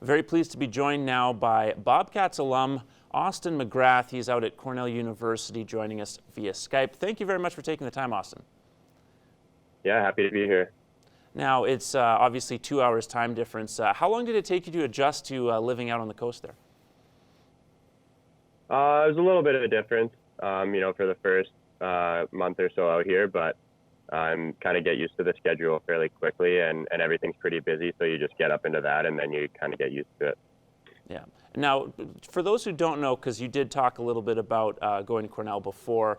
Very pleased to be joined now by Bobcats alum Austin McGrath. He's out at Cornell University joining us via Skype. Thank you very much for taking the time, Austin. Yeah, happy to be here. Now, it's obviously 2 hours time difference. How long did it take you to adjust to living out on the coast there? It was a little bit of a difference, for the first month or so out here, but kind of get used to the schedule fairly quickly, and everything's pretty busy, so you just get up into that, and then you kind of get used to it. Yeah. Now, for those who don't know, because you did talk a little bit about going to Cornell before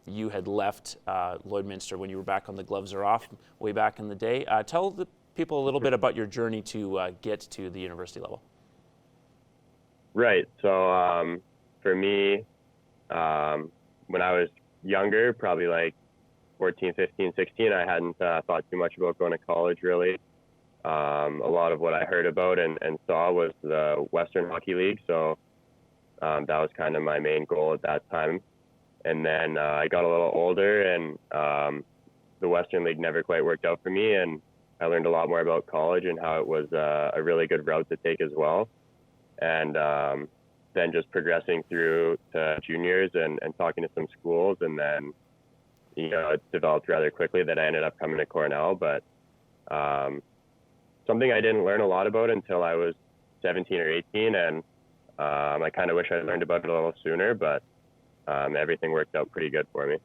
you had left Lloydminster when you were back on the Gloves Are Off way back in the day. Tell the people a little bit about your journey to get to the university level. Right. So for me, when I was younger, probably like 14, 15, 16, I hadn't thought too much about going to college, really. A lot of what I heard about and saw was the Western Hockey League, so that was kind of my main goal at that time. And then I got a little older, and the Western League never quite worked out for me, and I learned a lot more about college and how it was a really good route to take as well. And then just progressing through to juniors and talking to some schools, and then it developed rather quickly that I ended up coming to Cornell. But something I didn't learn a lot about until I was 17 or 18, and I kind of wish I learned about it a little sooner, but everything worked out pretty good for me.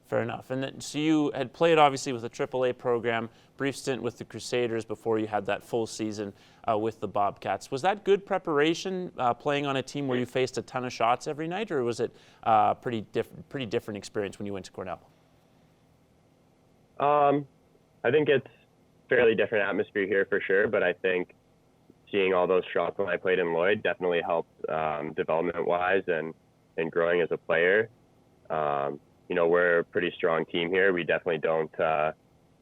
Fair enough. And then, so you had played obviously with the AAA program, brief stint with the Crusaders before you had that full season with the Bobcats. Was that good preparation, playing on a team where you faced a ton of shots every night, or was it pretty different experience when you went to Cornell? I think it's fairly different atmosphere here for sure, but I think seeing all those shots when I played in Lloyd definitely helped development-wise and growing as a player. We're a pretty strong team here. We definitely don't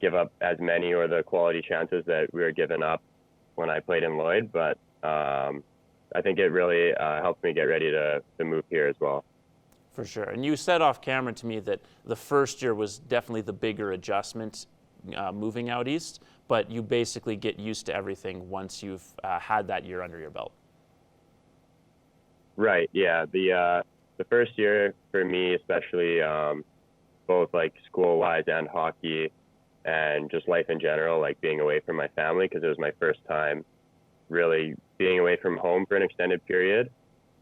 give up as many or the quality chances that we were giving up when I played in Lloyd, but I think it really helped me get ready to move here as well. For sure. And you said off camera to me that the first year was definitely the bigger adjustment moving out east, but you basically get used to everything once you've had that year under your belt. Right, yeah. The first year for me, especially both like school-wise and hockey and just life in general, like being away from my family, because it was my first time really being away from home for an extended period.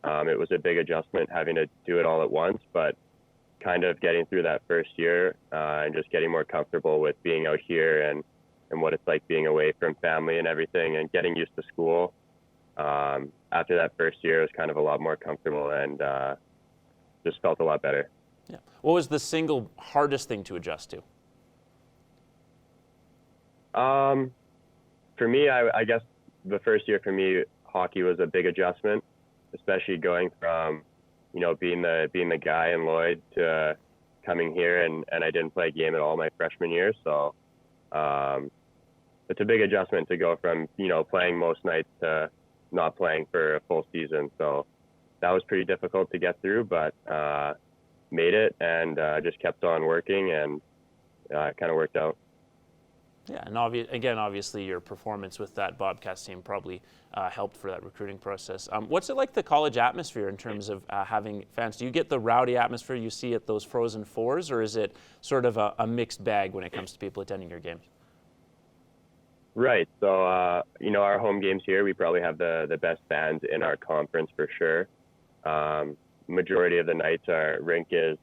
It was a big adjustment having to do it all at once, but kind of getting through that first year and just getting more comfortable with being out here and what it's like being away from family and everything, and getting used to school. After that first year, it was kind of a lot more comfortable and just felt a lot better. Yeah. What was the single hardest thing to adjust to? For me, I guess the first year for me, hockey was a big adjustment, especially going from, being the guy in Lloyd to coming here, and I didn't play a game at all my freshman year. So it's a big adjustment to go from, playing most nights to not playing for a full season. So that was pretty difficult to get through, but made it and just kept on working, and it kind of worked out. Yeah, and obviously your performance with that Bobcats team probably helped for that recruiting process. What's it like, the college atmosphere, in terms of having fans? Do you get the rowdy atmosphere you see at those Frozen Fours, or is it sort of a mixed bag when it comes to people attending your games? Right. So, our home games here, we probably have the best fans in our conference for sure. Majority of the nights our rink is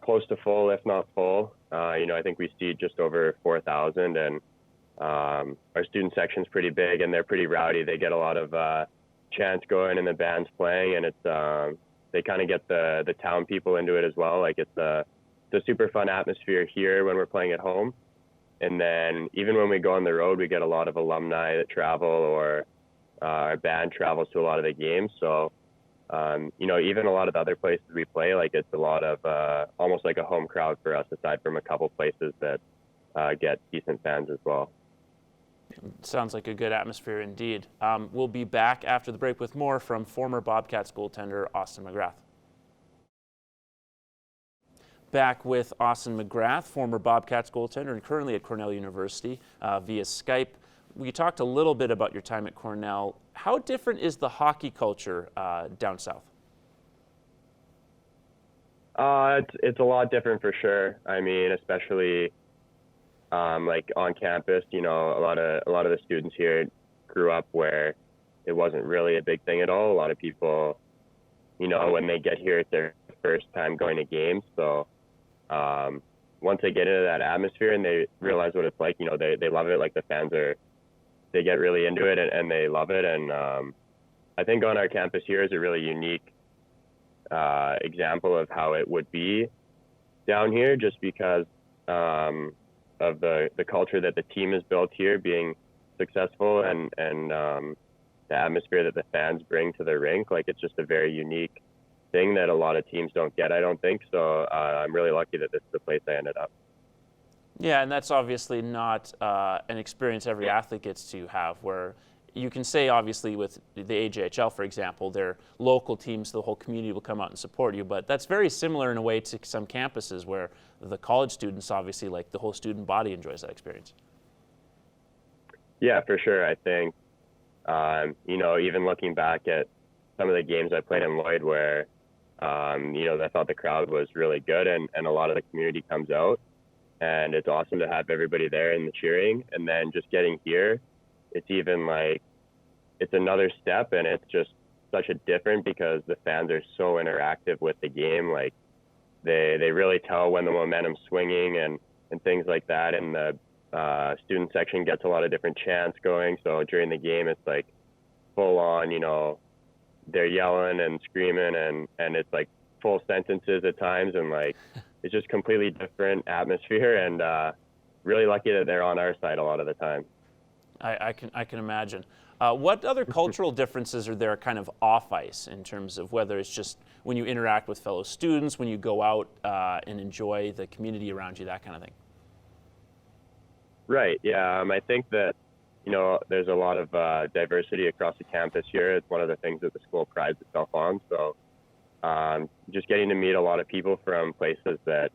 close to full, if not full. I think we see just over 4,000, and our student section's pretty big, and they're pretty rowdy. They get a lot of chants going and the band's playing, and it's they kind of get the town people into it as well. Like, it's a super fun atmosphere here when we're playing at home. And then even when we go on the road, we get a lot of alumni that travel, or our band travels to a lot of the games. So, even a lot of the other places we play, like, it's a lot of almost like a home crowd for us, aside from a couple places that get decent fans as well. Sounds like a good atmosphere indeed. We'll be back after the break with more from former Bobcats goaltender Austin McGrath. Back with Austin McGrath, former Bobcats goaltender and currently at Cornell University via Skype. we talked a little bit about your time at Cornell. How different is the hockey culture down south? It's a lot different for sure. I mean, especially like on campus, a lot of the students here grew up where it wasn't really a big thing at all. A lot of people, when they get here, it's their first time going to games. So once they get into that atmosphere and they realize what it's like, they love it. Like the fans they get really into it and they love it. And I think on our campus here is a really unique example of how it would be down here, just because of the culture that the team has built here being successful and the atmosphere that the fans bring to the rink. Like, it's just a very unique thing that a lot of teams don't get, I don't think. So I'm really lucky that this is the place I ended up. Yeah, and that's obviously not an experience every athlete gets to have, where you can say, obviously, with the AJHL, for example, they're local teams, the whole community will come out and support you, but that's very similar in a way to some campuses where the college students, obviously, like the whole student body enjoys that experience. Yeah, for sure. I think, even looking back at some of the games I played in Lloyd where, I thought the crowd was really good and a lot of the community comes out, and it's awesome to have everybody there and the cheering. And then just getting here, it's even like, it's another step, and it's just such a different, because the fans are so interactive with the game. Like they really tell when the momentum's swinging and things like that. And the student section gets a lot of different chants going. So during the game, it's like full on, they're yelling and screaming and it's like full sentences at times. And like, it's just completely different atmosphere, and really lucky that they're on our side a lot of the time. I can imagine. What other cultural differences are there kind of off ice, in terms of whether it's just when you interact with fellow students, when you go out and enjoy the community around you, that kind of thing? Right. Yeah. I think that, there's a lot of diversity across the campus here. It's one of the things that the school prides itself on. So just getting to meet a lot of people from places that,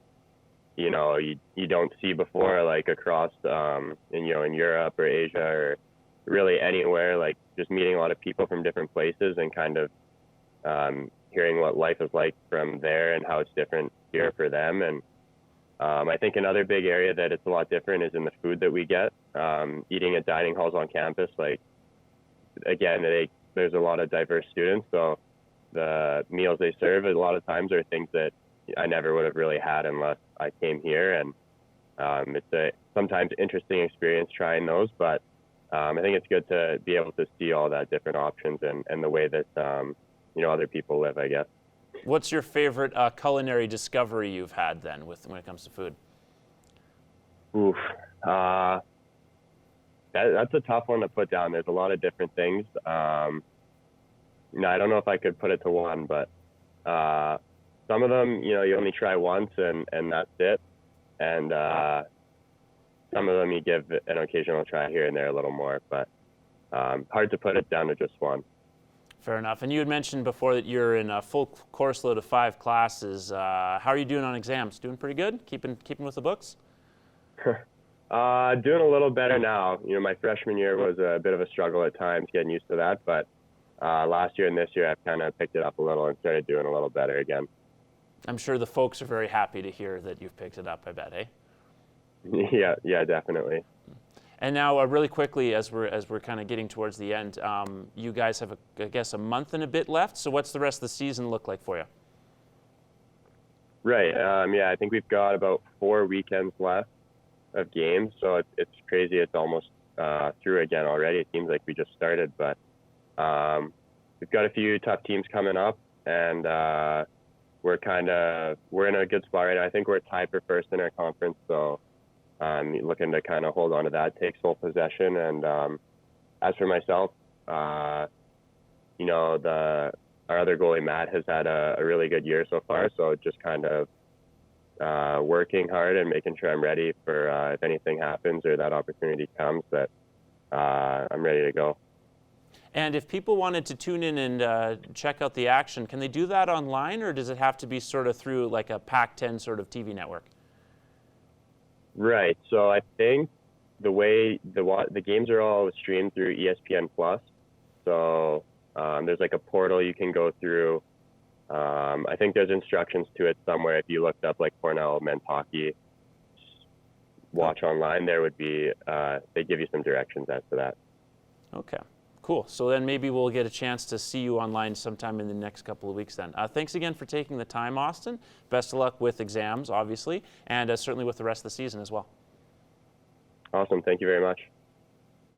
you don't see before, like across, in Europe or Asia or really anywhere, like just meeting a lot of people from different places and kind of hearing what life is like from there and how it's different here for them. And I think another big area that it's a lot different is in the food that we get. Eating at dining halls on campus, like, again, there's a lot of diverse students, so the meals they serve a lot of times are things that I never would have really had unless I came here. And it's a sometimes interesting experience trying those, but I think it's good to be able to see all that different options and the way that other people live, I guess. What's your favorite culinary discovery you've had then when it comes to food? Oof. That's a tough one to put down. There's a lot of different things. I don't know if I could put it to one, but some of them, you only try once and that's it. And some of them you give an occasional try here and there a little more, but hard to put it down to just one. Fair enough. And you had mentioned before that you're in a full course load of 5 classes. How are you doing on exams? Doing pretty good? Keeping with the books? Doing a little better now. My freshman year was a bit of a struggle at times getting used to that, but last year and this year I've kind of picked it up a little and started doing a little better again. I'm sure the folks are very happy to hear that you've picked it up, I bet, eh? Yeah, definitely. And now, really quickly, as we're kind of getting towards the end, you guys have, I guess, a month and a bit left. So what's the rest of the season look like for you? Right. I think we've got about 4 weekends left of games. So it's crazy. It's almost through again already. It seems like we just started, but we've got a few tough teams coming up, and we're in a good spot right now. I think we're tied for first in our conference. So looking to kind of hold on to that, take sole possession. And as for myself, our other goalie, Matt, has had a really good year so far. So just kind of working hard and making sure I'm ready for if anything happens or that opportunity comes, that I'm ready to go. And if people wanted to tune in and check out the action, can they do that online, or does it have to be sort of through like a Pac-10 sort of TV network? Right. So I think the way the games are all streamed through ESPN Plus. So there's like a portal you can go through. I think there's instructions to it somewhere. If you looked up like Cornell men's hockey watch online, there would be they give you some directions as to that. Okay, cool. So then maybe we'll get a chance to see you online sometime in the next couple of weeks then. Thanks again for taking the time, Austin. Best of luck with exams, obviously, and certainly with the rest of the season as well. Awesome. Thank you very much.